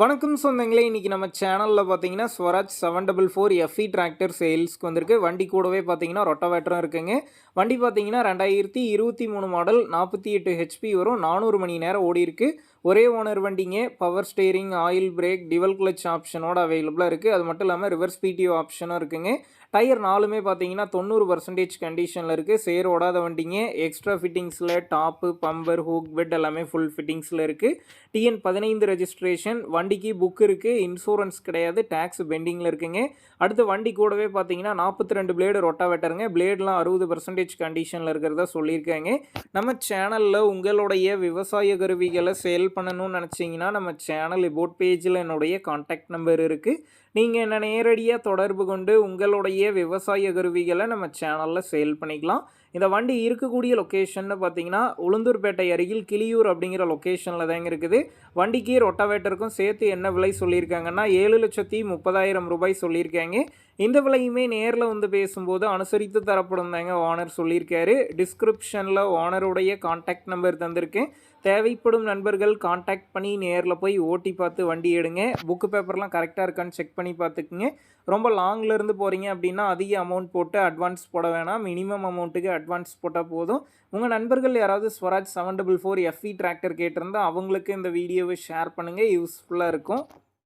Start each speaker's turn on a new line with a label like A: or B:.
A: வணக்கம் சொந்தங்களே, இன்றைக்கி நம்ம சேனலில் பார்த்தீங்கன்னா ஸ்வராஜ் 744 எஃப்இ டிராக்டர் சேல்ஸ்க்கு வந்திருக்கு. வண்டி கூடவே பார்த்தீங்கன்னா ரொட்டவேட்டரும் இருக்குங்க. வண்டி பார்த்தீங்கன்னா 2023 மாடல், 48 ஹெச்பி வரும், 400 மணி நேரம் ஓடி இருக்கு. ஒரே ஓனர் வண்டிங்க. Power steering, oil brake, dual clutch ஆப்ஷனோட அவைலபிளாக இருக்குது. அது மட்டும் இல்லாமல் ரிவர்ஸ் பிடிஓ ஆப்ஷனும் இருக்குங்க. டயர் நாலுமே பார்த்தீங்கன்னா 90% கண்டிஷனில் இருக்குது. சேர் ஓடாத வண்டிங்க. எக்ஸ்ட்ரா ஃபிட்டிங்ஸில் டாப்பு, பம்பர், ஹூக் பெட் எல்லாமே ஃபுல் ஃபிட்டிங்ஸில் இருக்குது. TN 15 registration. வண்டிக்கு புக் இருக்குது, இன்சூரன்ஸ் கிடையாது, டேக்ஸ் பெண்டிங்கில் இருக்குங்க. அடுத்து வண்டி கூடவே பார்த்தீங்கன்னா 42 பிளேடு ரொட்டாவேட்டருங்க. பிளேட்லாம் 60% கண்டிஷனில் இருக்கிறதா சொல்லியிருக்காங்க. நம்ம சேனலில் உங்களுடைய விவசாய கருவிகளை சேல் பண்ணணும்னு நினச்சிங்கன்னா நம்ம சேனல் எபோட் பேஜில் என்னுடைய கான்டாக்ட் நம்பர் இருக்குது. நீங்கள் என்ன நேரடியாக தொடர்பு கொண்டு உங்களுடைய விவசாய கருவிகளை நம்ம சேனலில் சேல் பண்ணிக்கலாம். இந்த வண்டி இருக்கக்கூடிய லொக்கேஷன்னு பார்த்தீங்கன்னா உளுந்தூர்பேட்டை அருகில் கிளியூர் அப்படிங்கிற லொக்கேஷனில் தாங்க இருக்குது. வண்டிக்கு ரொட்டாவேட்டருக்கும் சேர்த்து என்ன விலை சொல்லியிருக்காங்கன்னா 7,30,000 ரூபாய் சொல்லியிருக்காங்க. இந்த விலையுமே நேரில் வந்து பேசும்போது அனுசரித்து தரப்படும் தாங்க ஓனர் சொல்லியிருக்காரு. டிஸ்கிரிப்ஷனில் ஓனருடைய கான்டாக்ட் நம்பர் தந்திருக்கேன். தேவைப்படும் நண்பர்கள் கான்டாக்ட் பண்ணி நேரில் போய் ஓட்டி பார்த்து வண்டி எடுங்க. புக்கு பேப்பர்லாம் கரெக்டாக இருக்கான்னு செக் பண்ணி பார்த்துக்குங்க. ரொம்ப லாங்லேருந்து போகிறீங்க அப்படின்னா அதிக அமௌண்ட் போட்டு அட்வான்ஸ் போட வேணாம். மினிமம் அமௌண்ட்டுக்கு அட்வான்ஸ் போட்டால் போதும். உங்கள் நண்பர்கள் யாராவது ஸ்வராஜ் 744 எஃப்இ டிராக்டர் கேட்டிருந்தால் அவங்களுக்கு இந்த வீடியோவை ஷேர் பண்ணுங்கள். யூஸ்ஃபுல்லாக இருக்கும்.